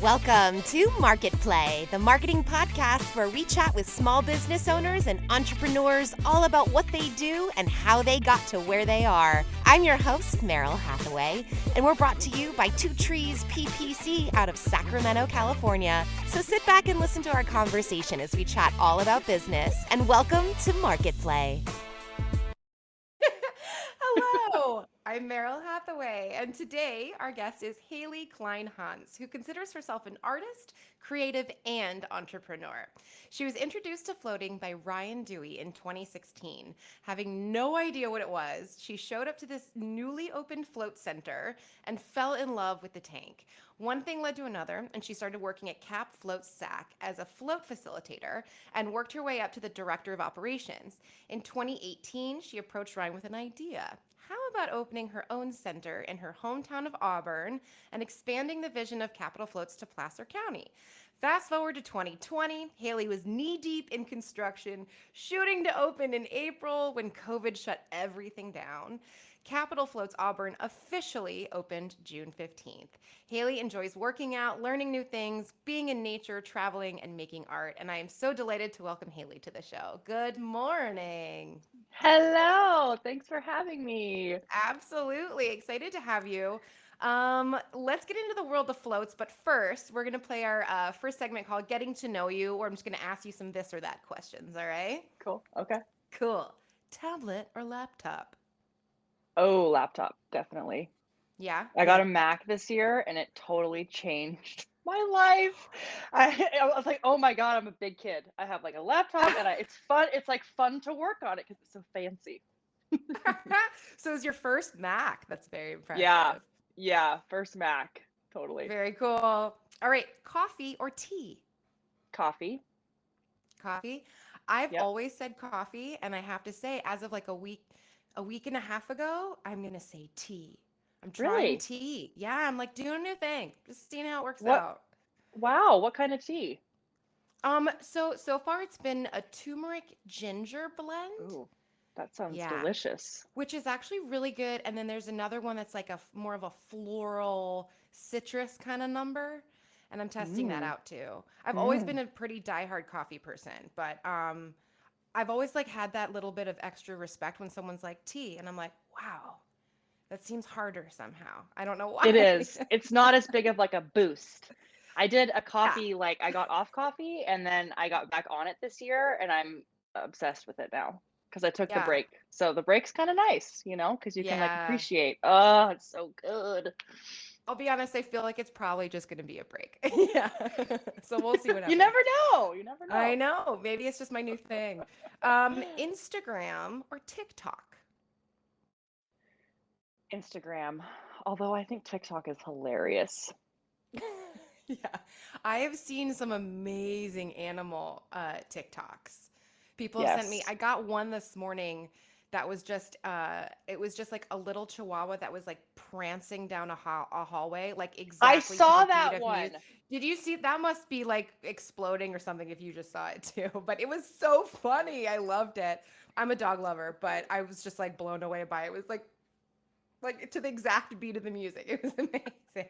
Welcome to MarketPlay, the marketing podcast where we chat with small business owners and entrepreneurs all about what they do and how they got to where they are. I'm your host, Meryl Hathaway, and we're brought to you by Two Trees PPC out of Sacramento, California. So sit back and listen to our conversation as we chat all about business. And welcome to MarketPlay. Hello, I'm Meryl Hathaway, and today our guest is Hailey Kleinhans, who considers herself an artist, creative, and entrepreneur. She was introduced to floating by Ryan Duey in 2016. Having no idea what it was, she showed up to this newly opened float center and fell in love with the tank. One thing led to another, and she started working at Cap Floats Sac as a float facilitator and worked her way up to the director of operations. In 2018, she approached Ryan with an idea. How about opening her own center in her hometown of Auburn and expanding the vision of Capital Floats to Placer County? Fast forward to 2020, Hailey was knee-deep in construction, shooting to open in April when COVID shut everything down. Capital Floats Auburn officially opened June 15th. Hailey enjoys working out, learning new things, being in nature, traveling, and making art. And I am so delighted to welcome Hailey to the show. Good morning. Hello, thanks for having me. Absolutely. Excited to have you. Let's get into the world of floats, but first, we're going to play our first segment called Getting to Know You, where I'm just going to ask you some this or that questions, all right? Cool. Okay. Cool. Tablet or laptop? Oh, laptop, definitely. Yeah? I got a Mac this year and it totally changed my life. I was like, oh my God, I'm a big kid. I have like a laptop and it's fun. It's like fun to work on it because it's so fancy. So it's your first Mac. That's very Yeah. impressive. Yeah. First Mac. Totally. Very cool. All right. Coffee or tea? Coffee. Coffee. I've Yep. always said coffee, and I have to say, as of like a week and a half ago, I'm gonna say tea. I'm trying Really? tea. Yeah, I'm like doing a new thing, just seeing how it works What? out. Wow. What kind of tea? So far it's been a turmeric ginger blend. Ooh, that sounds Yeah, delicious. which is actually really good. And then there's another one that's like more of a floral citrus kind of number. And I'm testing that Mm. out too. I've always been Mm. a pretty diehard coffee person, but I've always like had that little bit of extra respect when someone's like tea, and I'm like, wow, that seems harder somehow. I don't know It why. is. It's not as big of like a boost. I did a Yeah, coffee, like I got off coffee and then I got back on it this year and I'm obsessed with it now because I took the yeah, break. So the break's kind of nice, because you can like yeah. appreciate. Oh, it's so good. I'll be honest, I feel like it's probably just going to be a break. Yeah. So we'll see what You happens. never know. You never I know. know. Maybe it's just my new thing. Instagram or TikTok? Instagram. Although I think TikTok is hilarious. Yeah. I have seen some amazing animal TikToks. People have sent me, Yes. I got one this morning that was just it was just like a little chihuahua that was like prancing down a hallway like I exactly to the saw beat that of one. music. Did you see that? Must be like exploding or something if you just saw it too. But it was so funny. I loved it. I'm a dog lover, but I was just like blown away by it. It was like to the exact beat of the music. It was amazing.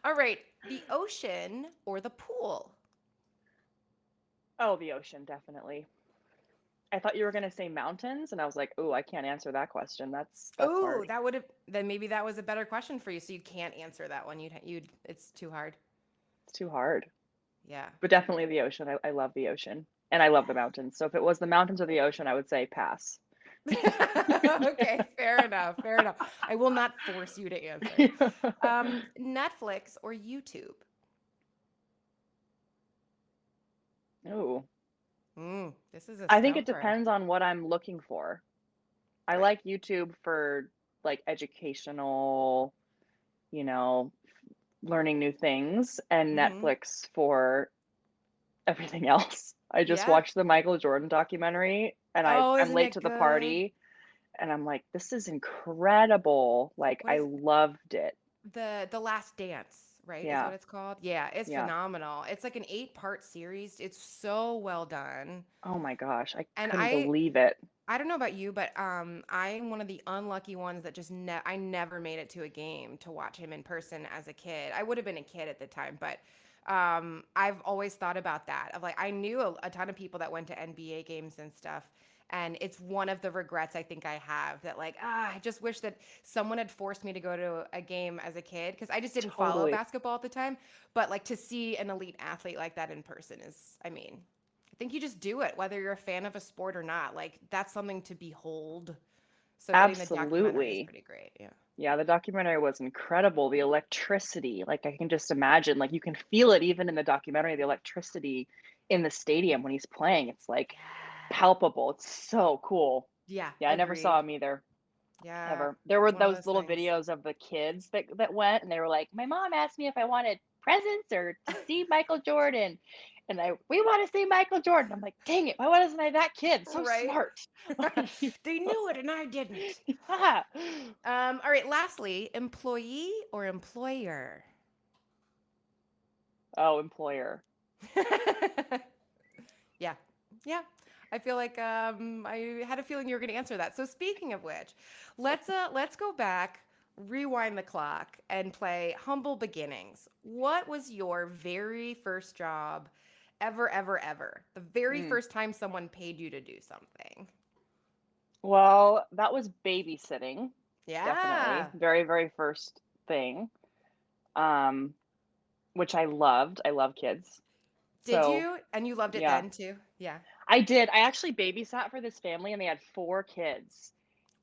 All right, the ocean or the pool? Oh, the ocean, definitely. I thought you were gonna say mountains, and I was like, oh, I can't answer that question. That's Oh, hard. that would have then maybe that was a better question for you. So you can't answer that one. You'd it's too hard. It's too hard. Yeah. But definitely the ocean. I love the ocean and I love the mountains. So if it was the mountains or the ocean, I would say pass. Okay, fair enough. Fair enough. I will not force you to answer. Netflix or YouTube? Oh, This is a I think it stumper. depends on what I'm looking for. I Right. like YouTube for like educational, you know, learning new things, and Hmm. Netflix for everything else. I just Yeah. watched the Michael Jordan documentary and Oh, I'm isn't late it to the good? party and I'm like, this is incredible. Like What I is loved it. the Last Dance, right? Is Yeah. what it's called. Yeah, it's Yeah. phenomenal. It's like an 8-part series. It's so well done. Oh my gosh, I And couldn't believe it. I don't know about you, but I'm one of the unlucky ones that just I never made it to a game to watch him in person as a kid. I would have been a kid at the time, but I've always thought about that. Of like, I knew a ton of people that went to NBA games and stuff, and it's one of the regrets I think I have that like, I just wish that someone had forced me to go to a game as a kid because I just didn't follow Totally. basketball at the time. But like to see an elite athlete like that in person is, I mean, I think you just do it, whether you're a fan of a sport or not. Like that's something to behold. So getting the documentary is Absolutely. pretty great. Yeah. Yeah, the documentary was incredible. The electricity, like I can just imagine, like you can feel it even in the documentary, the electricity in the stadium when he's playing. It's like Yeah. palpable. It's so cool. Yeah. Yeah, I never saw Agreed. him either, Yeah. ever. There were One of those those little things. videos of the kids that went and they were like, "My mom asked me if I wanted presents or to see Michael Jordan." And we want to see Michael Jordan. I'm like, "Dang it, why wasn't I that kid? So Right? smart." Like, They knew it and I didn't. yeah. All right. Lastly, employee or employer? Oh, employer. Yeah. Yeah. I feel like I had a feeling you were going to answer that. So speaking of which, let's go back, rewind the clock, and play humble beginnings. What was your very first job ever, ever, ever? The very Mm. first time someone paid you to do something. Well, that was babysitting, definitely. Yeah. Very, very first thing, um, which I loved. I love kids. Did So, you? And you loved it yeah, then too? Yeah. I did. I actually babysat for this family and they had 4 kids.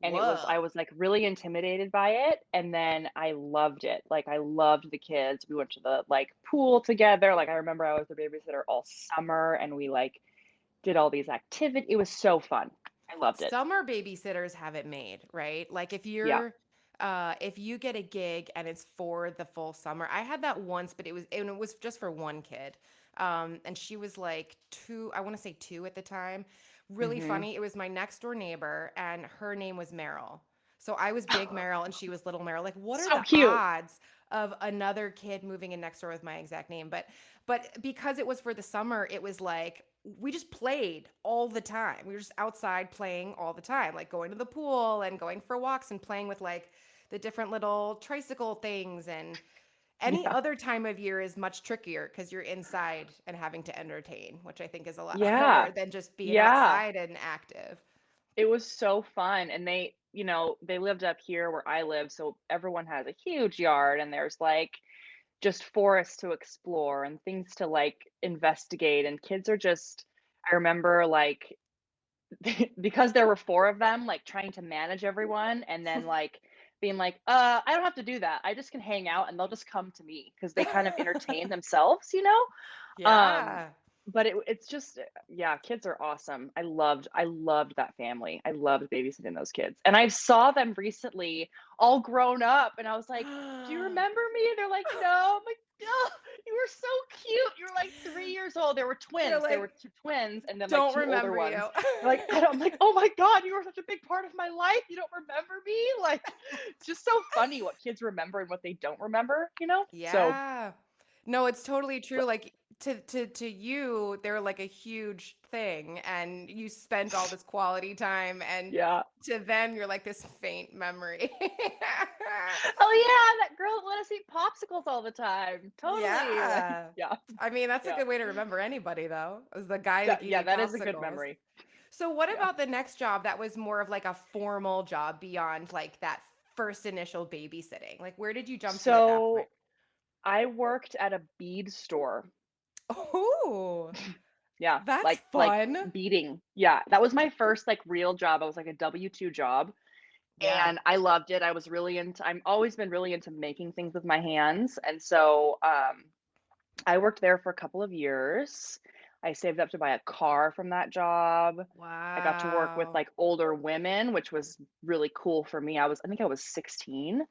And I Whoa. was like really intimidated by it. And then I loved it. Like, I loved the kids. We went to the like pool together. Like, I remember I was the babysitter all summer and we like did all these activities. It was so fun. I loved it. Summer babysitters have it made, right? Like Yeah. if you get a gig and it's for the full summer. I had that once, but it was just for one kid. And she was like 2, I want to say 2 at the time. Really Hmm. funny. It was my next door neighbor and her name was Meryl. So I was big Meryl and she was little Meryl. Like what are So the cute. odds of another kid moving in next door with my exact name? But because it was for the summer, it was like we just played all the time. We were just outside playing all the time, like going to the pool and going for walks and playing with like the different little tricycle things. And any Yeah. other time of year is much trickier because you're inside and having to entertain, which I think is a lot Yeah. harder than just being Yeah. outside and active. It was so fun, and they lived up here where I live, so everyone has a huge yard, and there's, like, just forests to explore and things to, like, investigate, and kids are just I remember, like, because there were 4 of them, like, trying to manage everyone and then, like, being like, I don't have to do that. I just can hang out, and they'll just come to me because they kind of entertain themselves, you know? Um, Yeah. but it's just yeah, kids are awesome. I loved that family. I loved babysitting those kids. And I saw them recently all grown up and I was like, "Do you remember me?" And they're like, "No." I'm like, "Oh, you were so cute. You were like 3 years old." There were They're twins. There like, were 2 twins and then like don't 2 older remember you. ones. They're like and I'm like, "Oh my god, you were such a big part of my life. You don't remember me?" Like it's just so funny what kids remember and what they don't remember, you know? So, Yeah. No, it's totally true. Like to you, they're like a huge thing and you spent all this quality time and yeah. to them you're like this faint memory. Oh, yeah, that girl that let us eat popsicles all the time. Totally, like, Yeah. yeah, I mean, that's a yeah. good way to remember anybody though. Is the guy that gave Yeah, you that is a good popsicles. memory. So what Yeah. about the next job that was more of like a formal job beyond like that first initial babysitting? Like where did you jump to at that point? So, I worked at a bead store. Oh, Yeah, that's like fun. beading. Yeah, that was my first, like, real job. I was, like, a W-2 job, Yeah. and I loved it. I was really into I'm always been really into making things with my hands, and so, I worked there for a couple of years. I saved up to buy a car from that job. I got to work with Wow. like older women, which was really cool for me. I think I was 16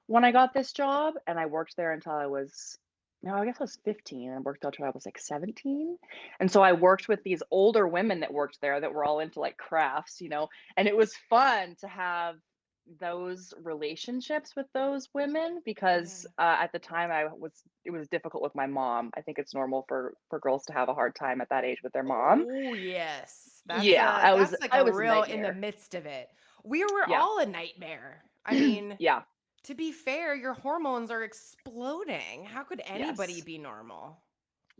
when I got this job, and I worked there until I was no, I guess I was 15 and worked until I was like 17. And so I worked with these older women that worked there that were all into like crafts, and it was fun to have those relationships with those women because Yeah. at the time it was difficult with my mom. I think it's normal for girls to have a hard time at that age with their mom. Oh, yes. Yeah, That's like I a was a real in the nightmare. midst of it. We were Yeah. all a nightmare. I mean, Yeah. to be fair, your hormones are exploding. How could anybody Yes. be normal?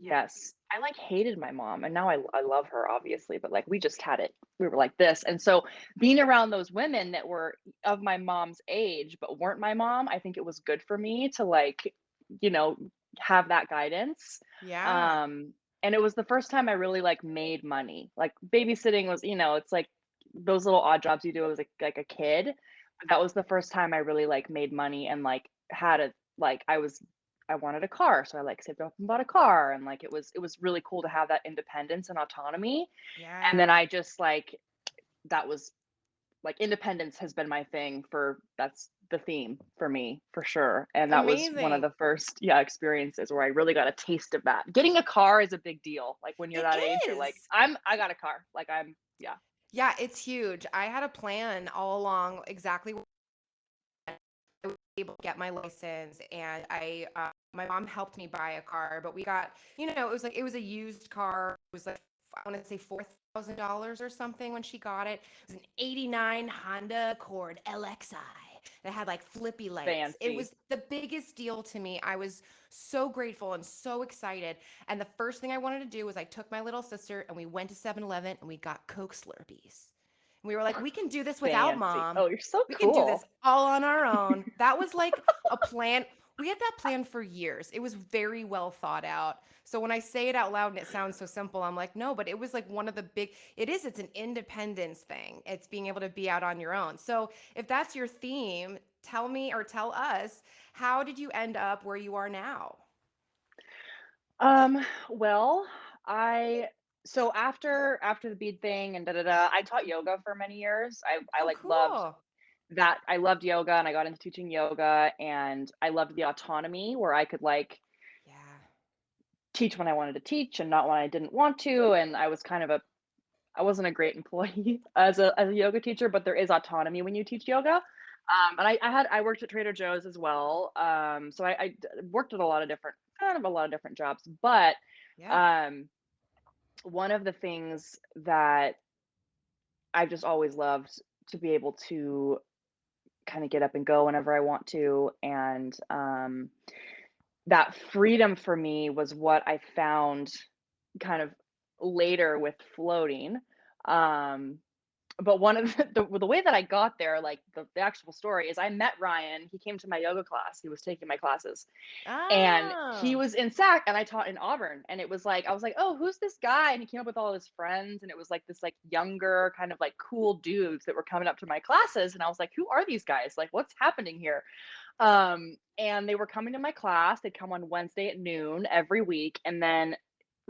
Yes. I like hated my mom and now I love her obviously, but like we just had it. We were like this. And so being around those women that were of my mom's age but weren't my mom, I think it was good for me to like, you know, have that guidance. Yeah. Um and it was the first time I really like made money. Like babysitting was, it's like those little odd jobs you do as like a kid. But that was the first time I really like made money and like had a like I wanted a car, so I like saved up and bought a car, and like it was really cool to have that independence and autonomy. And then Yeah. I just like that was like independence has been my thing for that's the theme for me for sure. And that was one of Amazing. the first experiences where I really got a taste of that. Getting a car is a big deal. Like when you're It that age, you're like, is. I got a car. Like I'm yeah, Yeah, it's huge. I had a plan all along exactly I was able to get my license, and my mom helped me buy a car, but we got, it was a used car. It was like, I want to say $4,000 or something when she got it. It was an 89 Honda Accord LXI that had like flippy lights. It fancy. was the biggest deal to me. I was so grateful and so excited. And the first thing I wanted to do was I took my little sister and we went to 7-Eleven and we got Coke Slurpees. We were like, we can do this without Fancy. mom. Oh, you're so We can do this cool. all on our own. That was like a plan. We had that plan for years. It was very well thought out. So when I say it out loud and it sounds so simple, I'm like, no, but it was like one of the it's an independence thing. It's being able to be out on your own. So if that's your theme, tell me or tell us, how did you end up where you are now? Well, I so after the bead thing and da da da, I taught yoga for many years. I Oh, like loved cool. that. I loved yoga and I got into teaching yoga and I loved the autonomy where I could like Yeah. teach when I wanted to teach and not when I didn't want to. And I was kind of I wasn't a great employee as a yoga teacher, but there is autonomy when you teach yoga. And I worked at Trader Joe's as well. So worked at a lot of different kind of a lot of different jobs, but Yeah. um one of the things that I've just always loved to be able to kind of get up and go whenever I want to. And that freedom for me was what I found kind of later with floating. Um, but one of the way that I got there, like the actual story is I met Ryan. He came to my yoga class. He was taking my classes and he Oh. was in SAC and I taught in Auburn. And it was like, I was like, oh, who's this guy? And he came up with all his friends. And it was like this like younger kind of like cool dudes that were coming up to my classes. And I was like, who are these guys? Like, what's happening here? And they were coming to my class. They'd come on Wednesday at noon every week. And then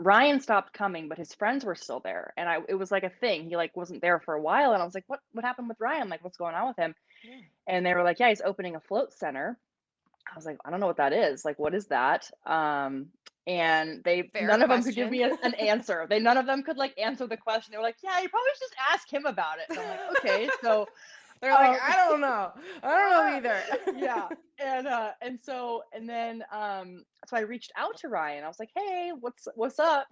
Ryan stopped coming, but his friends were still there. And it was like a thing. He like wasn't there for a while. And I was like, what happened with Ryan? Like, what's going on with him? Yeah. And they were like, yeah, he's opening a float center. I was like, I don't know what that is. Like, what is that? And Fair none of them could give question. me an answer. None of them could like answer the question. They were like, yeah, you probably should just ask him about it. And I'm like, okay. So, They're like, um, I don't know. I don't know either. yeah. So I reached out to Ryan. I was like, hey, what's up?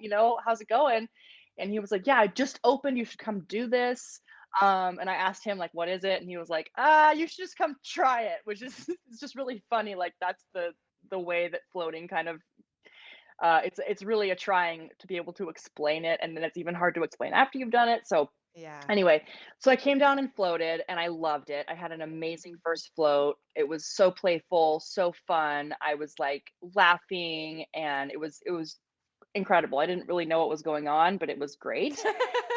How's it going? And he was like, yeah, I just opened. You should come do this. And I asked him like, what is it? And he was like, you should just come try it, which is it's just really funny. Like that's the way that floating kind of it's really a trying to be able to explain it, and then it's even hard to explain after you've done it. So Yeah. anyway, so I came down and floated and I loved it. I had an amazing first float. It was so playful, so fun. I was like laughing and it was incredible. I didn't really know what was going on, but it was great.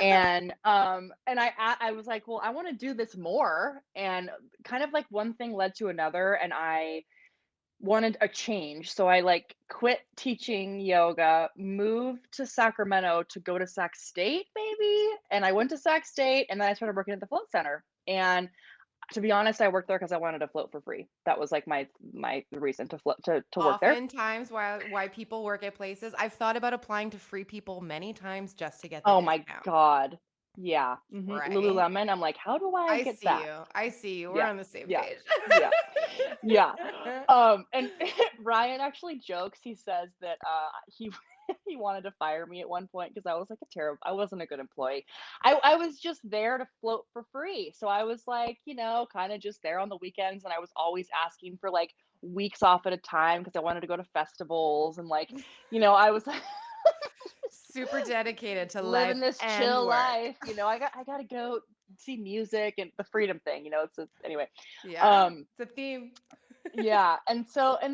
And I was like, well, I want to do this more. And kind of like one thing led to another and I wanted a change. So I like quit teaching yoga, moved to Sacramento to go to Sac State maybe, and I went to Sac State and then I started working at the float center. And to be honest, I worked there because I wanted to float for free. That was like my reason to float to work there. Oftentimes, why people work at places, I've thought about applying to free people many times just to get the Oh my discount. god. Yeah. Right? Lululemon. I'm like, how do I I get see that? you. I see you. We're Yeah. on the same Yeah. page. Yeah. Yeah. And Ryan actually jokes. He says that he he wanted to fire me at one point because I wasn't a good employee. I was just there to float for free. So I was like, kind of just there on the weekends, and I was always asking for like weeks off at a time because I wanted to go to festivals and like, I was Super dedicated to living life this and chill work. life. I got to go see music and the freedom thing, anyway. Yeah, Um it's a theme. yeah, and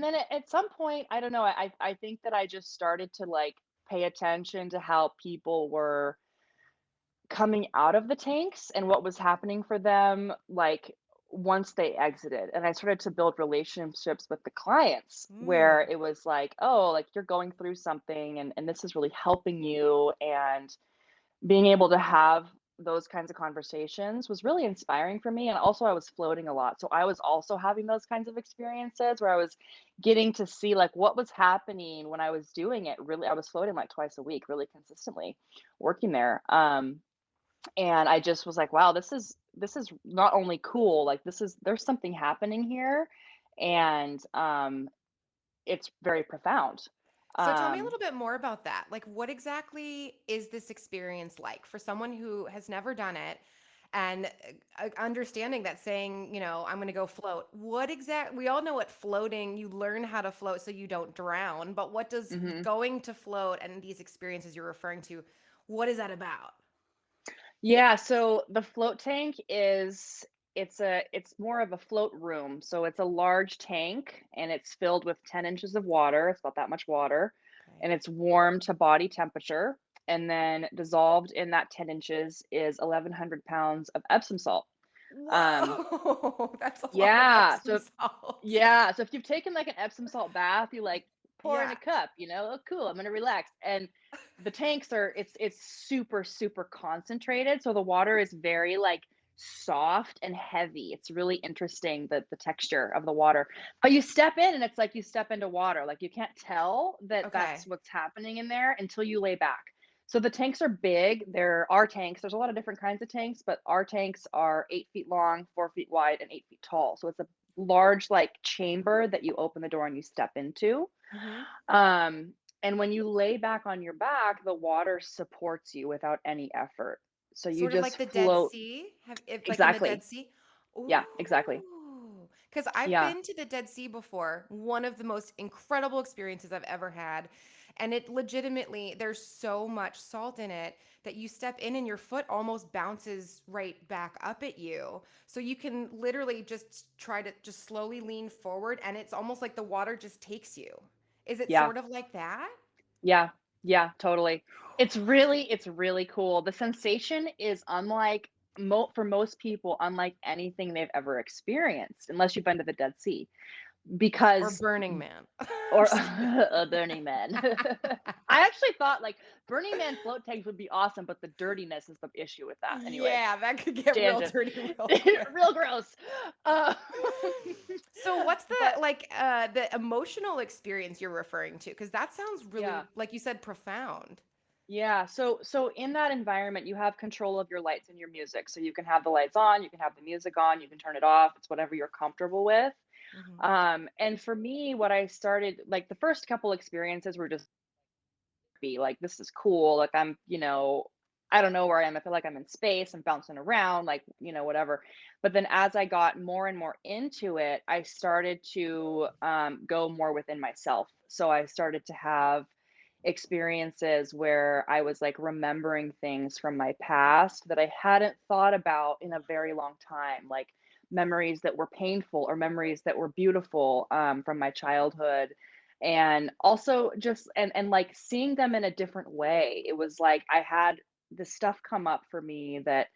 then at some point, I don't know, I think that I just started to like pay attention to how people were coming out of the tanks and what was happening for them, like once they exited. And I started to build relationships with the clients where Mm. it was like, oh, like you're going through something and this is really helping you. And being able to have those kinds of conversations was really inspiring for me. And also, I was floating a lot. So I was also having those kinds of experiences where I was getting to see like what was happening when I was doing it. Really, I was floating like twice a week, really consistently working there. And I just was like, wow, this is not only cool, like there's something happening here. And it's very profound. So tell me a Um, little bit more about that. Like, what exactly is this experience like for someone who has never done it and understanding that saying, I'm going to go float. We all know what floating, you learn how to float so you don't drown, but what does mhm. going to float and these experiences you're referring to, what is that about? Yeah, so the float tank it's more of a float room. So it's a large tank and it's filled with 10 inches of water. It's about that much water. Okay. And it's warm to body temperature. And then dissolved in that 10 inches is 1,100 pounds of Epsom salt. Um, Whoa, that's a lot of yeah. Epsom salt. Yeah, so if you've taken like an Epsom salt bath, you like pour in Yeah. a cup, oh cool, I'm gonna relax. And the tanks are it's super, super concentrated. So the water is very like soft and heavy. It's really interesting the texture of the water. But you step in and it's like you step into water. Like you can't tell that that's Okay. what's happening in there until you lay back. So the tanks are big. There are tanks. There's a lot of different kinds of tanks, but our tanks are 8 feet long, 4 feet wide, and 8 feet tall. So it's a large like chamber that you open the door and you step into. Hmm. Um, and when you lay back on your back, the water supports you without any effort. So you Sort of like just the Dead float. Sea. Have if like in the Dead Exactly. Sea? Yeah, exactly. Ooh. Because I've Yeah. been to the Dead Sea before. One of the most incredible experiences I've ever had. And it legitimately, there's so much salt in it that you step in and your foot almost bounces right back up at you. So you can literally just try to just slowly lean forward and it's almost like the water just takes you. Is it Yeah. sort of like that? Yeah. Yeah, totally. It's really cool. The sensation is unlike for most people, unlike anything they've ever experienced, unless you've been to the Dead Sea. Or Because Burning Man? I'm or just kidding. a Burning Man. I actually thought like Burning Man float tanks would be awesome, but the dirtiness is the issue with that. Anyway, Yeah, that could get real tangent. dirty real quick. Real gross. Uh, So what's but the emotional experience you're referring to? Because that sounds yeah. really, like you said, profound. Yeah, so in that environment, you have control of your lights and your music. So you can have the lights on, you can have the music on, you can turn it off. It's whatever you're comfortable with. Hmm. And for me, what I started like the first couple experiences were just be like, this is cool. Like I don't know where I am. I feel like I'm in space. I'm bouncing around, like, whatever. But then as I got more and more into it, I started to go more within myself. So I started to have experiences where I was like remembering things from my past that I hadn't thought about in a very long time, like memories that were painful or memories that were beautiful from my childhood. And also just and like seeing them in a different way. It was like I had this stuff come up for me that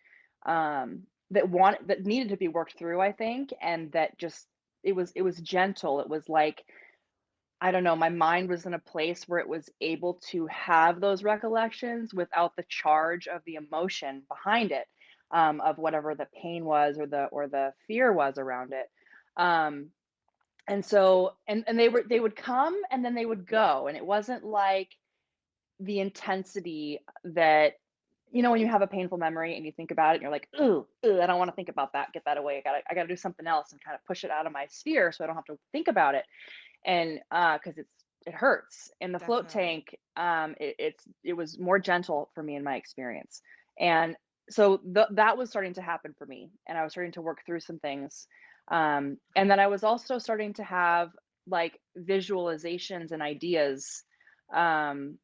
needed to be worked through, I think, and that just it was gentle. It was like I don't know, my mind was in a place where it was able to have those recollections without the charge of the emotion behind it, of whatever the pain was or the fear was around it. Um, and so and they would come and then they would go, and it wasn't like the intensity that when you have a painful memory and you think about it and you're like, ooh, I don't want to think about that. Get that away. I gotta do something else and kind of push it out of my sphere so I don't have to think about it. And because it's it hurts. In the float Definitely. tank, it was more gentle for me in my experience. And so that was starting to happen for me, and I was starting to work through some things. And then I was also starting to have like visualizations and ideas um,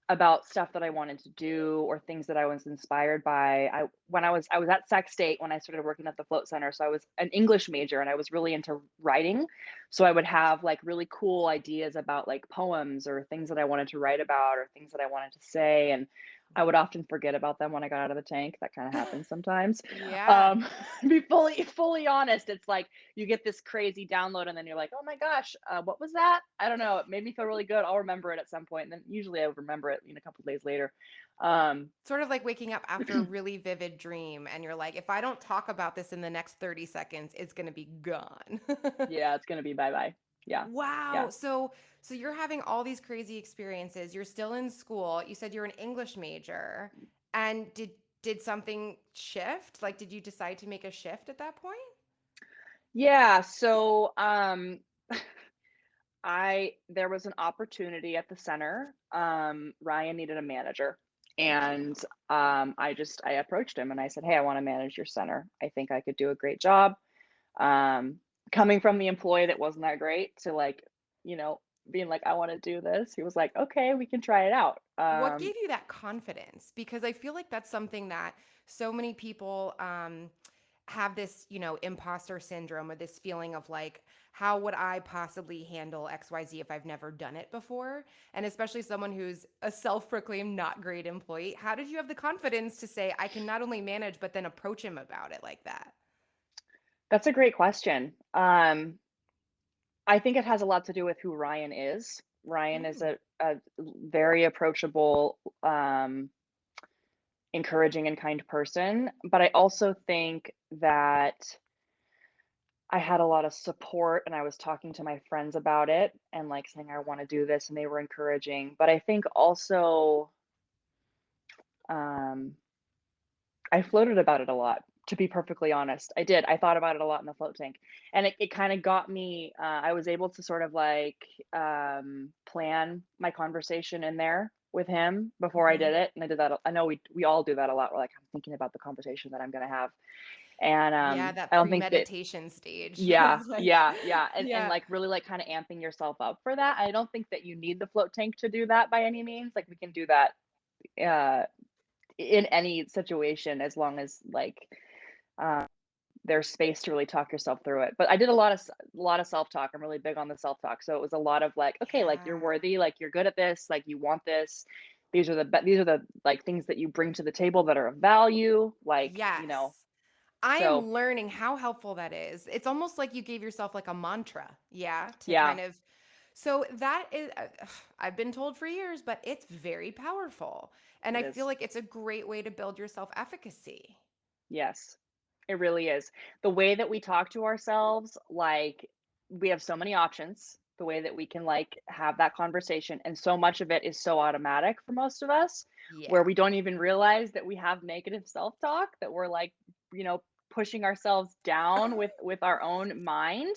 about stuff that I wanted to do or things that I was inspired by. I was at Sac State when I started working at the Float Center, so I was an English major and I was really into writing. So I would have like really cool ideas about like poems or things that I wanted to write about or things that I wanted to say, and I would often forget about them when I got out of the tank. That kind of happens sometimes. Yeah. Um, to be fully honest, it's like you get this crazy download and then you're like, oh my gosh, what was that? I don't know. It made me feel really good. I'll remember it at some point, and then usually I would remember it a couple of days later. Um, Sort of like waking up after a really vivid dream and you're like, if I don't talk about this in the next 30 seconds, it's going to be gone. yeah, it's gonna be bye bye. Yeah, Wow. yeah, So you're having all these crazy experiences. You're still in school. You said you're an English major. And did something shift? Like did you decide to make a shift at that point? yeah. So I there was an opportunity at the center. Ryan needed a manager. And I approached him and I said, hey, I want to manage your center. I think I could do a great job. Um, Coming from the employee that wasn't that great to like, you know, being like, I want to do this. He was like, okay, we can try it out. What gave you that confidence? Because I feel like that's something that so many people have this, imposter syndrome or this feeling of like, how would I possibly handle XYZ if I've never done it before? And especially someone who's a self proclaimed not great employee. How did you have the confidence to say, I can not only manage, but then approach him about it like that? That's a great question. I think it has a lot to do with who Ryan is. Ryan is Mm, a very approachable, encouraging, and kind person. But I also think that I had a lot of support and I was talking to my friends about it and like saying, I want to do this, and they were encouraging. But I think also, um, I floated about it a lot, to be perfectly honest. I did. I thought about it a lot in the float tank. And it kind of got me, I was able to sort of like plan my conversation in there with him before I mhm. did it. And I did that. I know we all do that a lot. We're like, I'm thinking about the conversation that I'm going to have. And Yeah, that I don't think that, premeditation stage yeah, of like, yeah, yeah. And yeah. like really like kind of amping yourself up for that. I don't think that you need the float tank to do that by any means. Like we can do that uh, in any situation as long as like, uh, there's space to really talk yourself through it. But I did a lot of self-talk. I'm really big on the self-talk. So it was a lot of like, okay, like you're Yeah. worthy, like you're good at this, like you want this. These are the like things that you bring to the table that are of value, like, Yes. I so am learning how helpful that is. It's almost like you gave yourself like a mantra, yeah, to yeah, kind of. So that is, I've been told for years, but it's very powerful. And it I feel is. like it's a great way to build your self efficacy. Yes. It really is. The way that we talk to ourselves, like we have so many options, the way that we can like have that conversation, and so much of it is so automatic for most of us, where Yeah. we don't even realize that we have negative self-talk, that we're like, you know, pushing ourselves down with our own mind,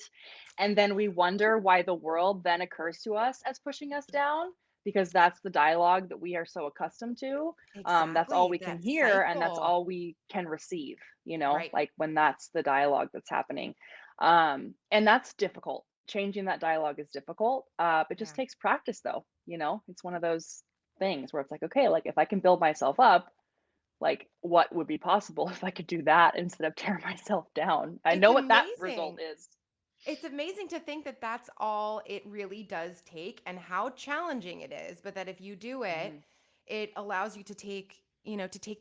and then we wonder why the world then occurs to us as pushing us down, because that's the dialogue that we are so accustomed to. That's all Exactly. we can That hear and that's cycle. all we can receive, you know, Right. like when that's the dialogue that's happening. And that's difficult. Changing that dialogue is difficult. It just Yeah. takes practice though, you know, it's one of those things where it's like, okay, like if I can build myself up, like what would be possible if I could do that instead of tear myself down? I It's know what that result amazing. is. It's amazing to think that that's all it really does take and how challenging it is, but that if you do it, Mhm. it allows you to take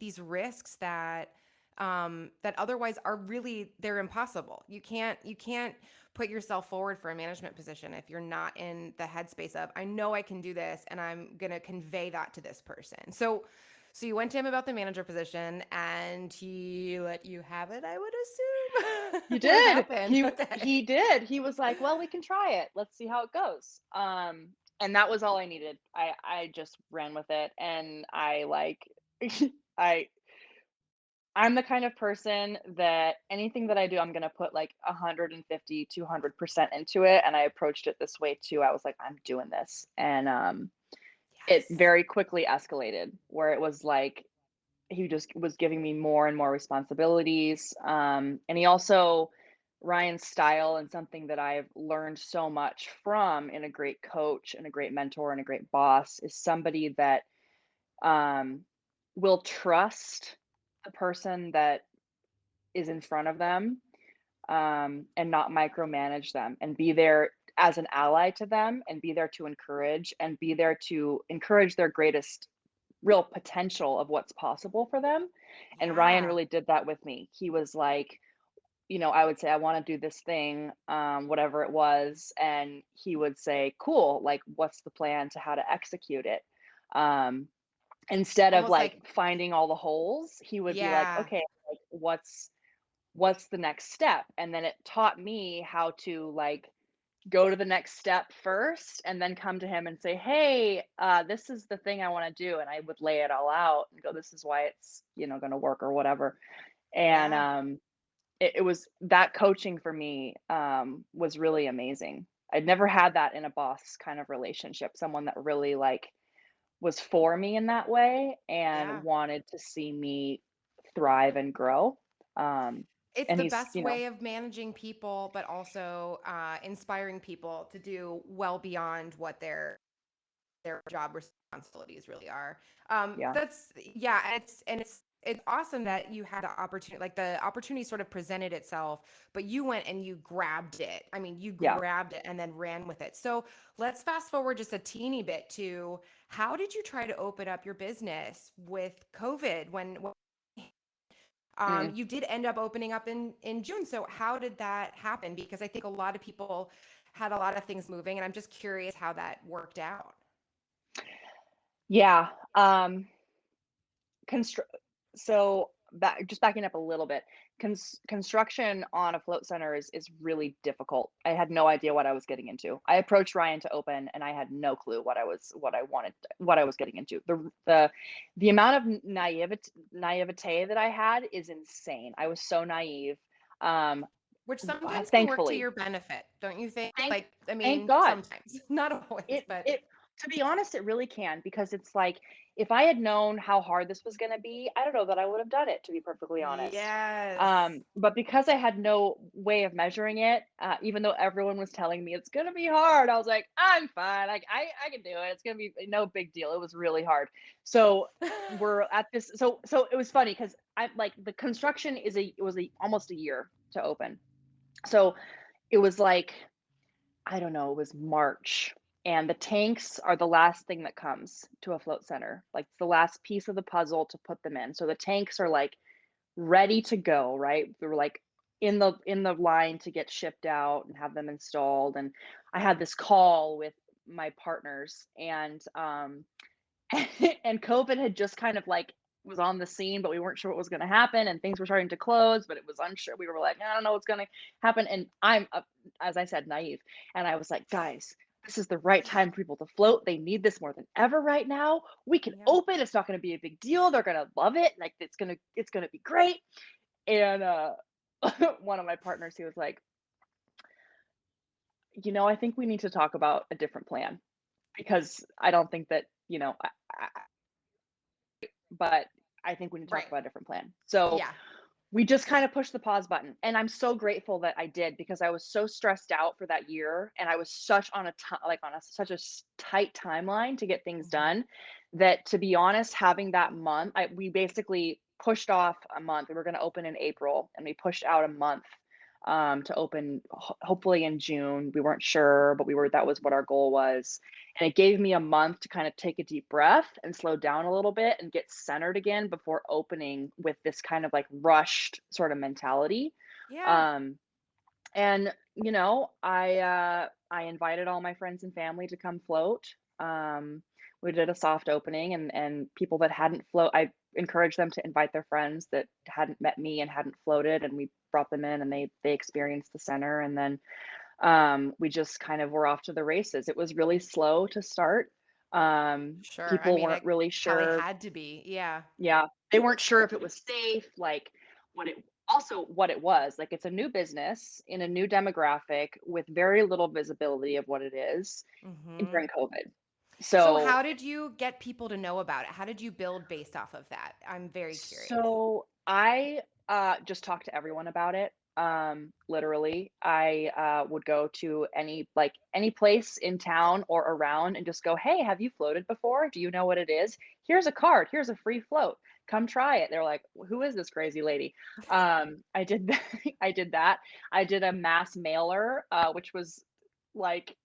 these risks that otherwise are really they're impossible. You can't put yourself forward for a management position if you're not in the headspace of I know I can do this and I'm going to convey that to this person. So you went to him about the manager position and he let you have it, I would assume. He What did. happened? Okay. He did. He was like, "Well, we can try it. Let's see how it goes." And that was all I needed. I just ran with it, and I like I I'm the kind of person that anything that I do, I'm gonna put like 150, 200% into it, and I approached it this way too. I was like, "I'm doing this." And, it Yes. very quickly escalated where it was like he just was giving me more and more responsibilities, and he also Ryan's style and something that I've learned so much from in a great coach and a great mentor and a great boss is somebody that, um, will trust the person that is in front of them, and not micromanage them and be there as an ally to them and be there to encourage and be there to encourage their greatest real potential of what's possible for them. And Ryan Yeah. really did that with me. He was like, I would say, I want to do this thing, whatever it was. And he would say, cool, like, what's the plan to how to execute it? Um, Instead of Almost like like, finding all the holes, he would be like, yeah. okay, like, what's the next step? And then it taught me how to like go to the next step first and then come to him and say, hey, this is the thing I want to do. And I would lay it all out and go, this is why it's, going to work or whatever. And Yeah. it was that coaching for me, was really amazing. I'd never had that in a boss kind of relationship, someone that really like was for me in that way and Yeah. wanted to see me thrive and grow. Um, It's and the he's, best way of managing people, but also inspiring people to do well beyond what their job responsibilities really are. yeah, That's yeah, and it's awesome that you had the opportunity, like the opportunity sort of presented itself, but you went and you grabbed it. I mean, you yeah. grabbed it and then ran with it. So let's fast forward just a teeny bit to how did you try to open up your business with COVID when Mm. you did end up opening up in June. So how did that happen? Because I think a lot of people had a lot of things moving, and I'm just curious how that worked out. Yeah. Constr so just backing up a little bit, construction on a float center is really difficult. I had no idea what I was getting into. I approached Ryan to open, and I had no clue what I wanted, what I was getting into. The amount of naivete that I had is insane. I was so naive. Um, Which sometimes can work to Thankfully, your benefit, don't you think? thank Like, I thank mean, God. sometimes, not always, but It to be honest, it really can because it's like, if I had known how hard this was gonna be, I don't know that I would have done it, to be perfectly honest. yes. But because I had no way of measuring it, even though everyone was telling me it's gonna be hard, I was like, "I'm fine, like, I can do it, it's gonna be no big deal." It was really hard. So, we're at this so it was funny because I like, the construction it was almost a year to open. So, it was like I don't know, it was March, and the tanks are the last thing that comes to a float center. Like, it's the last piece of the puzzle to put them in. So the tanks are, like, ready to go, right? They were, like, in the line to get shipped out and have them installed, and I had this call with my partners, and, and COVID had just kind of, like, was on the scene, but we weren't sure what was gonna happen, and things were starting to close, but it was unsure. We were like, "I don't know what's gonna happen," and I'm, as I said, naive, and I was like, "Guys, this is the right time for people to float. They need this more than ever right now. We can Yeah. open. It's not gonna be a big deal. They're gonna love it. Like, it's gonna be great." And, one of my partners, he was like, I think we need to talk about a different plan because I don't think that, but I think we need to talk Right. about a different plan. So Yeah. we just kind of pushed the pause button. And I'm so grateful that I did because I was so stressed out for that year. And I was such on a like on a such a tight timeline to get things Mhm. done that, to be honest, having that month, we basically pushed off a month. We were going to open in April and we pushed out a month, to open hopefully in June. We weren't sure, but that was what our goal was. And it gave me a month to kind of take a deep breath and slow down a little bit and get centered again before opening with this kind of like rushed sort of mentality. Yeah. Um, and I invited all my friends and family to come float. We did a soft opening, and people that hadn't I encouraged them to invite their friends that hadn't met me and hadn't floated, and we brought them in and they experienced the center, and then we just kind of were off to the races. It was really slow to start. Sure. I People mean, weren't it really probably sure. had to be. Yeah. Yeah. they weren't sure if it was safe, like what it was. Like it's a new business in a new demographic with very little visibility of what it is Hmm. during COVID. So So how did you get people to know about it? How did you build based off of that? I'm very curious. So I just talked to everyone about it. Literally, I would go to any place in town or around and just go, "Hey, have you floated before? Do you know what it is? Here's a card. Here's a free float. Come try it." They're like, "Who is this crazy lady?" I did that. I did that. I did a mass mailer, which was like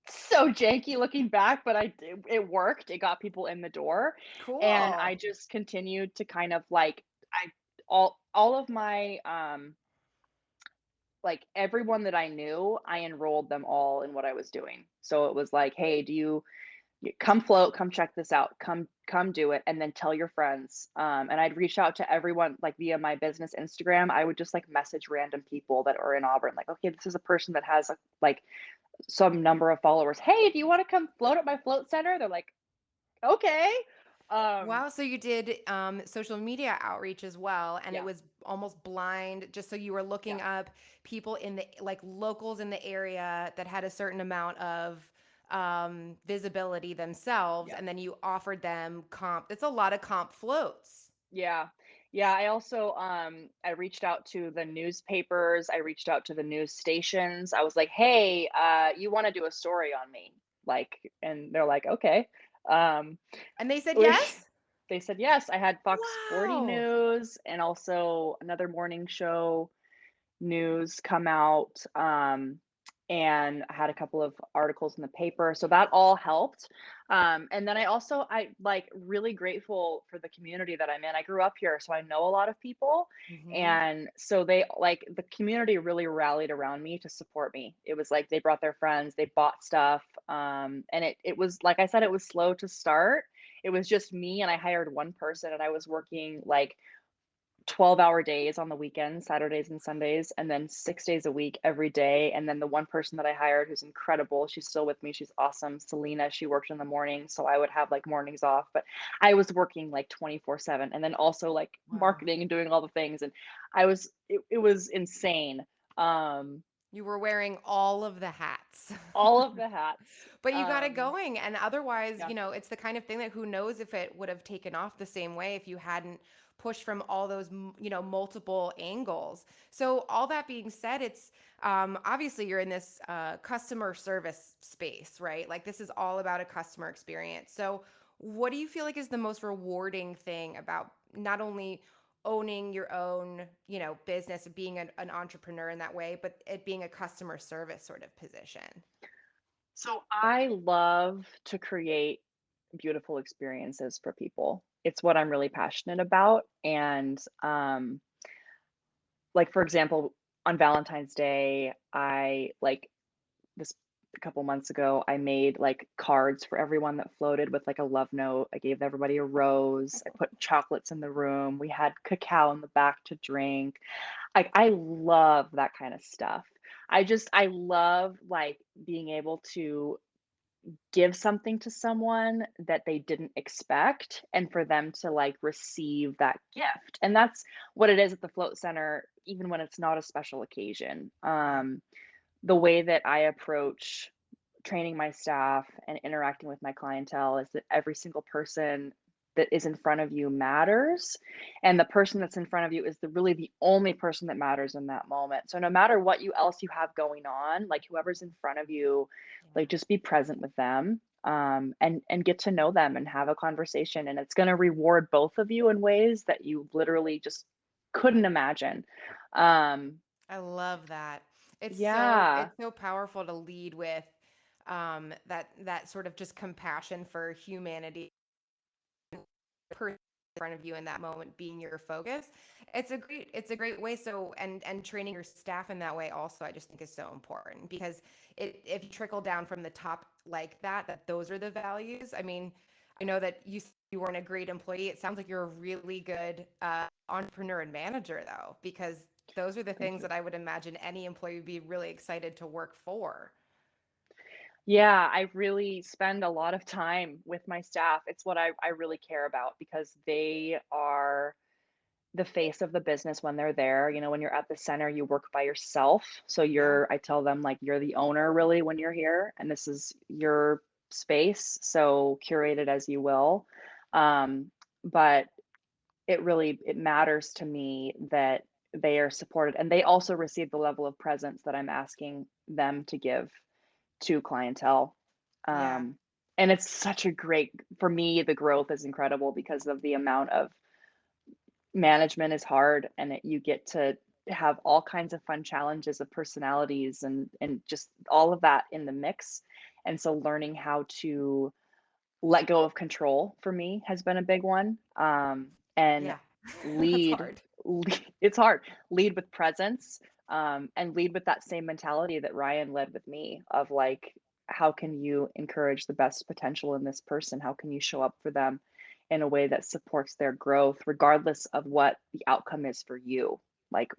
so janky looking back, but it worked. It got people in the door, and I Cool. just continued to kind of like I all of my like everyone that I knew, I enrolled them all in what I was doing. So it was like, "Hey, do you come float, come check this out, come do it, and then tell your friends." And I'd reach out to everyone like via my business Instagram. I would just like message random people that are in Auburn, like, "Okay, this is a person that has like some number of followers. Hey, do you want to come float at my float center?" They're like, "Okay." Um, Wow, so you did social media outreach as well, and it yeah, was almost blind, just so you were looking yeah, up people in the like locals in the area that had a certain amount of visibility themselves, yeah, and then you offered them comp. It's a lot of comp floats. yeah, yeah. I also I reached out to the newspapers. I reached out to the news stations. I was like, "Hey, you want to do a story on me?" Like, and they're like, "Okay." Um, And they said which yes? they said yes. I had Fox 40 Wow. News and also another morning show news come out, and I had a couple of articles in the paper, so that all helped. And then I like really grateful for the community that I'm in. I grew up here, so I know a lot of people, Hmm. and so they like the community really rallied around me to support me. It was like they brought their friends, they bought stuff, and it was like I said, it was slow to start. It was just me, and I hired one person, and I was working like 12-hour days on the weekends, Saturdays and Sundays, and then 6 days a week every day. And then the one person that I hired who's incredible, she's still with me, she's awesome, Selena, she worked in the morning, so I would have, like, mornings off, but I was working, like, 24/7 and then also, like, Wow. marketing and doing all the things, and it was insane. Um, You were wearing all of the hats. all of the hats. But you got it going. And otherwise, Yeah, it's the kind of thing that who knows if it would have taken off the same way if you hadn't pushed from all those, multiple angles. So, all that being said, it's obviously you're in this customer service space, right? Like, this is all about a customer experience. So, what do you feel like is the most rewarding thing about not only owning your own, business, being an entrepreneur in that way, but it being a customer service sort of position? so I love to create beautiful experiences for people. It's what I'm really passionate about, and, like, for example, on Valentine's Day, I like, this a couple months ago, I made, like, cards for everyone that floated with, like, a love note. I gave everybody a rose. I put chocolates in the room. We had cacao in the back to drink. I love that kind of stuff. I love, like, being able to give something to someone that they didn't expect and for them to like receive that gift. And that's what it is at the float center, even when it's not a special occasion. The way that I approach training my staff and interacting with my clientele is that every single person that is in front of you matters, and the person that's in front of you is really the only person that matters in that moment. So no matter what you else you have going on, like whoever's in front of you, like just be present with them, and get to know them and have a conversation, and it's going to reward both of you in ways that you literally just couldn't imagine. um I love that. yeah, It's so powerful to lead with that sort of just compassion for humanity, person in front of you in that moment being your focus. It's a great way. So, and training your staff in that way also, I just think is so important, because if you trickle down from the top like that those are the values. I mean, I know that you weren't a great employee. It sounds like you're a really good entrepreneur and manager, though, because those are the thank things you. that I would imagine any employee would be really excited to work for. Yeah, I really spend a lot of time with my staff. It's what I really care about because they are the face of the business when they're there. You know, when you're at the center, you work by yourself. So Yeah. I tell them like you're the owner really when you're here, and this is your space. So curate it as you will. But it matters to me that they are supported and they also receive the level of presence that I'm asking them to give to clientele. Yeah. Um, and it's such a great for me, the growth is incredible because of the amount of management is hard and you get to have all kinds of fun challenges of personalities and just all of that in the mix. And so learning how to let go of control for me has been a big one. And Yeah. That's lead, hard. it's hard. Lead with presence, and lead with that same mentality that Ryan led with me of like, how can you encourage the best potential in this person? How can you show up for them in a way that supports their growth, regardless of what the outcome is for you? Like,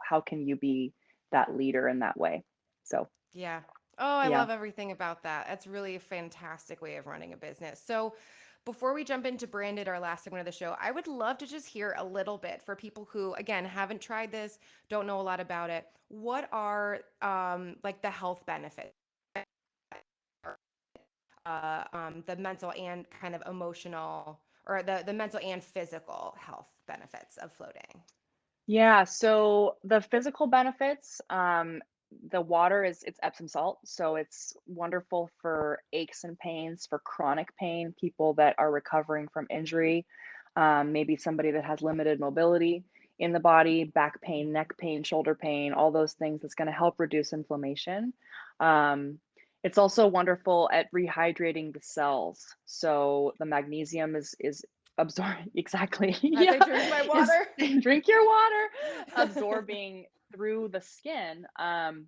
how can you be that leader in that way? So, Yeah. Oh, I yeah. love everything about that. That's really a fantastic way of running a business. So, before we jump into branded, our last segment of the show, I would love to just hear a little bit for people who, again, haven't tried this, don't know a lot about it. What are like the health benefits, the mental and kind of emotional, or the mental and physical health benefits of floating? Yeah, so the physical benefits, the water is it's Epsom salt, so it's wonderful for aches and pains, for chronic pain, people that are recovering from injury, maybe somebody that has limited mobility in the body, back pain, neck pain, shoulder pain, all those things. That's going to help reduce inflammation. It's also wonderful at rehydrating the cells. So the magnesium is absorb exactly. As Yeah, I drink my is water. drink your water, absorbing through the skin. And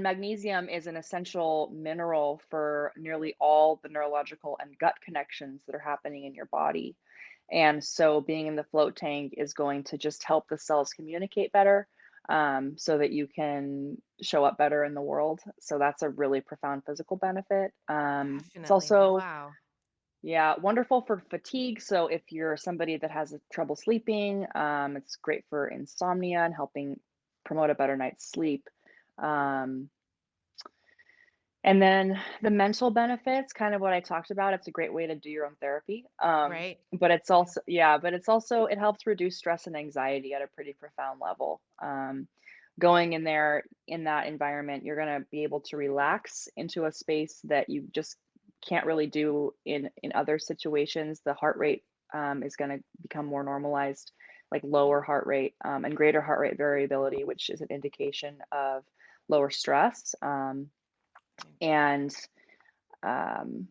magnesium is an essential mineral for nearly all the neurological and gut connections that are happening in your body. And so being in the float tank is going to just help the cells communicate better, so that you can show up better in the world. So that's a really profound physical benefit. It's Definitely. also, Wow. yeah, wonderful for fatigue. So if you're somebody that has trouble sleeping, it's great for insomnia and helping promote a better night's sleep. Um, and then the mental benefits, kind of what I talked about, it's a great way to do your own therapy. Right. But it's also, yeah, but it's also, it helps reduce stress and anxiety at a pretty profound level. Going in there in that environment, you're going to be able to relax into a space that you just can't really do in other situations. The heart rate is going to become more normalized, like lower heart rate and greater heart rate variability, which is an indication of lower stress. And um,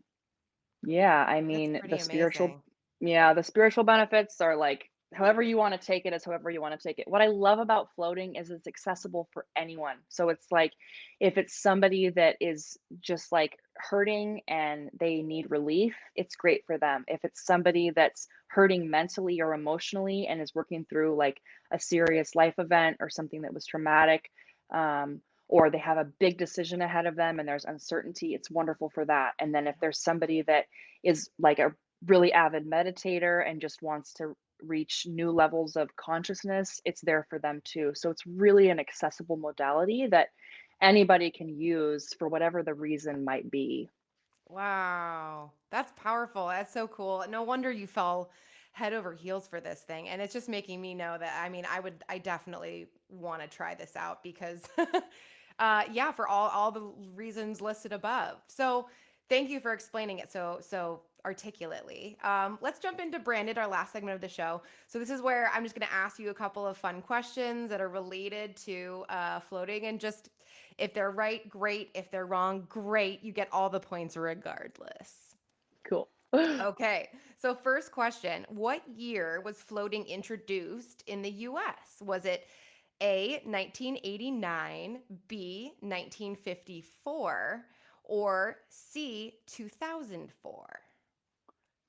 yeah, I That's mean, pretty amazing. the spiritual benefits are like however you want to take it is however you want to take it. What I love about floating is it's accessible for anyone. So it's like if it's somebody that is just like hurting and they need relief, it's great for them. If it's somebody that's hurting mentally or emotionally and is working through like a serious life event or something that was traumatic, or they have a big decision ahead of them and there's uncertainty, it's wonderful for that. And then if there's somebody that is like a really avid meditator and just wants to reach new levels of consciousness, it's there for them too. So it's really an accessible modality that anybody can use for whatever the reason might be. Wow. That's powerful. That's so cool. No wonder you fell head over heels for this thing. And it's just making me know that I mean, I definitely want to try this out because yeah, for all the reasons listed above. So thank you for explaining it so articulately. Let's jump into branded, our last segment of the show. So this is where I'm just going to ask you a couple of fun questions that are related to floating, and just if they're right, great. If they're wrong, great. You get all the points regardless. Cool. Okay. So first question, what year was floating introduced in the US? Was it A 1989, B 1954, or C 2004?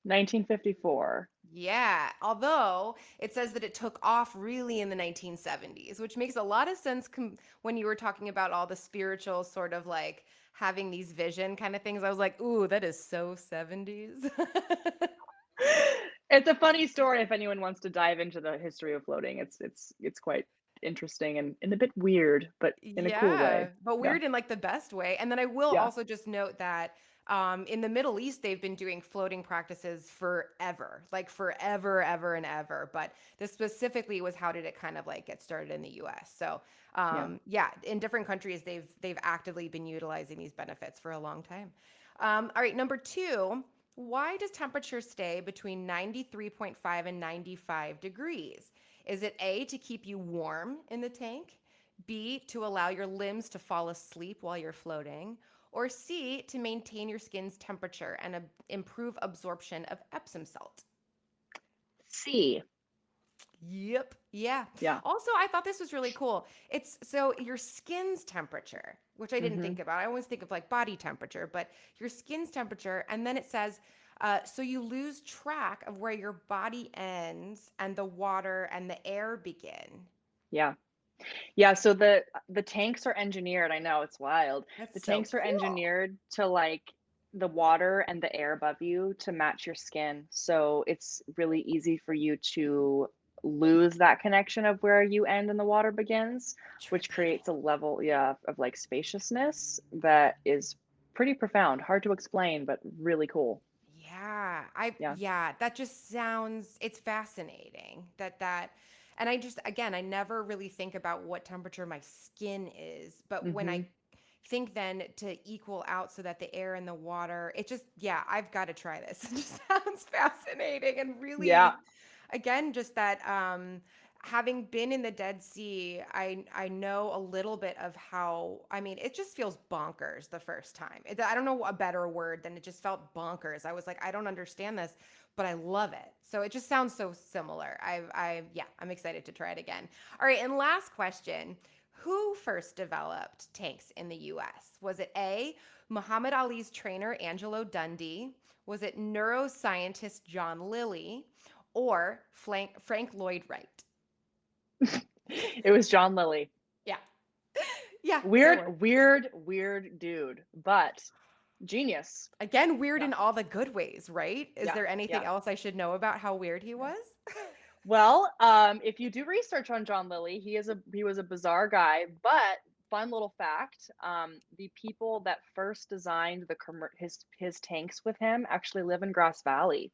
1954. Yeah, although it says that it took off really in the 1970s, which makes a lot of sense when you were talking about all the spiritual sort of like having these vision kind of things. I was like, ooh, that is so 70s. It's a funny story if anyone wants to dive into the history of floating. It's quite interesting and a bit weird, but in a cool way. Yeah, but Yeah. weird in like the best way. And then I will Yeah. also just note that in the Middle East, they've been doing floating practices forever, like forever, ever, and ever. But this specifically was how did it kind of like get started in the U.S. So Yeah. yeah, in different countries, they've actively been utilizing these benefits for a long time. All right, number two. Why does temperature stay between 93.5 and 95 degrees? Is it A, to keep you warm in the tank? B, to allow your limbs to fall asleep while you're floating? Or C, to maintain your skin's temperature and improve absorption of Epsom salt? C. Yep. Yeah. Yeah. Also, I thought this was really cool. It's so your skin's temperature, which I didn't Mm-hmm. think about. I always think of like body temperature, but your skin's temperature. And then it says, so you lose track of where your body ends and the water and the air begin. Yeah. Yeah, so the tanks are engineered. I know it's wild. The That's so tanks are cool. engineered to like the water and the air above you to match your skin. So it's really easy for you to lose that connection of where you end and the water begins, which Trippy. creates a level, yeah, of like spaciousness that is pretty profound, hard to explain, but really cool. Yeah, Yeah. that just sounds it's fascinating that and I just again, I never really think about what temperature my skin is, but when I Hmm. think then to equal out so that the air and the water, it just yeah, I've got to try this. It just sounds fascinating and Yeah. really again just that having been in the Dead Sea, I know a little bit of how I mean it just feels bonkers the first time. I don't know a better word than it just felt bonkers. I was like I don't understand this, but I love it. So it just sounds so similar. I yeah, I'm excited to try it again. All right, and last question. Who first developed tanks in the US? Was it A, Muhammad Ali's trainer Angelo Dundee? Was it neuroscientist John Lilly? Or Frank Lloyd Wright? It was John Lilly. Yeah. Yeah, that works. Weird dude, but genius. Again, weird Yeah, in all the good ways, right? Is yeah, there anything yeah, else I should know about how weird he yeah. was? Well, if you do research on John Lilly, he was a bizarre guy, but fun little fact, the people that first designed his tanks with him actually live in Grass Valley.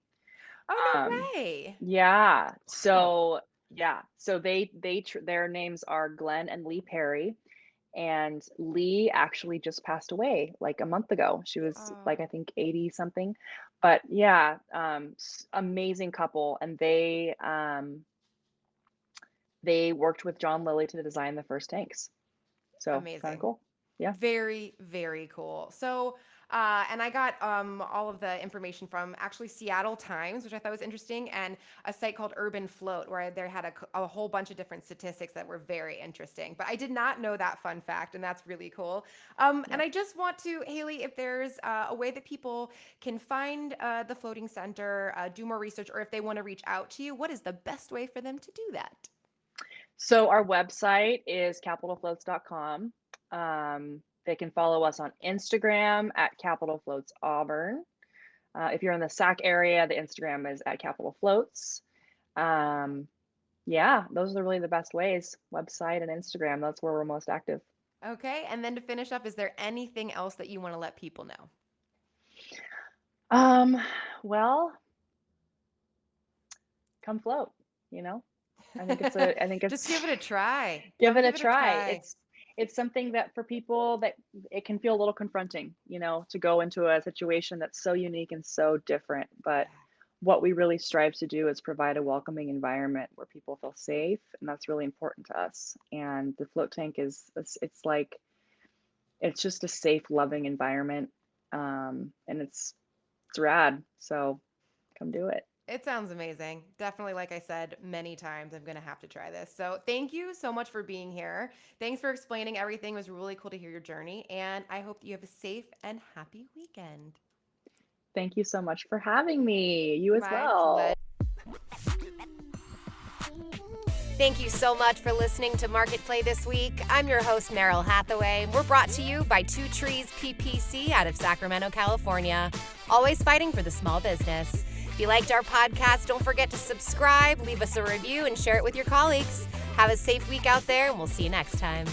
Oh, Um, no way. yeah, Wow. so yeah, so their names are Glenn and Lee Perry. And Lee actually just passed away like a month ago. She was like, I Oh, think 80 something. But yeah, amazing couple. And they worked with John Lilly to design the first tanks. So kind of amazing. cool. Yeah. Very, very cool. So, and I got all of the information from actually Seattle Times, which I thought was interesting, and a site called Urban Float, where they had a whole bunch of different statistics that were very interesting. But I did not know that fun fact, and that's really cool. And Yep. I just want to, Haley, if there's a way that people can find the floating center, do more research, or if they want to reach out to you, what is the best way for them to do that? So our website is capitalfloats.com. They can follow us on Instagram at Capital Floats Auburn. If you're in the Sac area, the Instagram is at Capital Floats. Um, yeah, those are really the best ways. Website and Instagram, that's where we're most active. Okay, and then to finish up, is there anything else that you want to let people know? Um, well, come float, you know? I think Just it's give it a try. give Come it a give it a try. try. It's something that for people that it can feel a little confronting, you know, to go into a situation that's so unique and so different. But Yeah. what we really strive to do is provide a welcoming environment where people feel safe, and that's really important to us. And the float tank it's like it's just a safe, loving environment. And it's rad. So come do it. It sounds amazing. Definitely, like I said many times, I'm going to have to try this. So, thank you so much for being here. Thanks for explaining everything. It was really cool to hear your journey. And I hope that you have a safe and happy weekend. Thank you so much for having me. You as My well. pleasure. Thank you so much for listening to MarketPlay this week. I'm your host, Meryl Hathaway. We're brought to you by Two Trees PPC out of Sacramento, California. Always fighting for the small business. If you liked our podcast, don't forget to subscribe, leave us a review, and share it with your colleagues. Have a safe week out there, and we'll see you next time.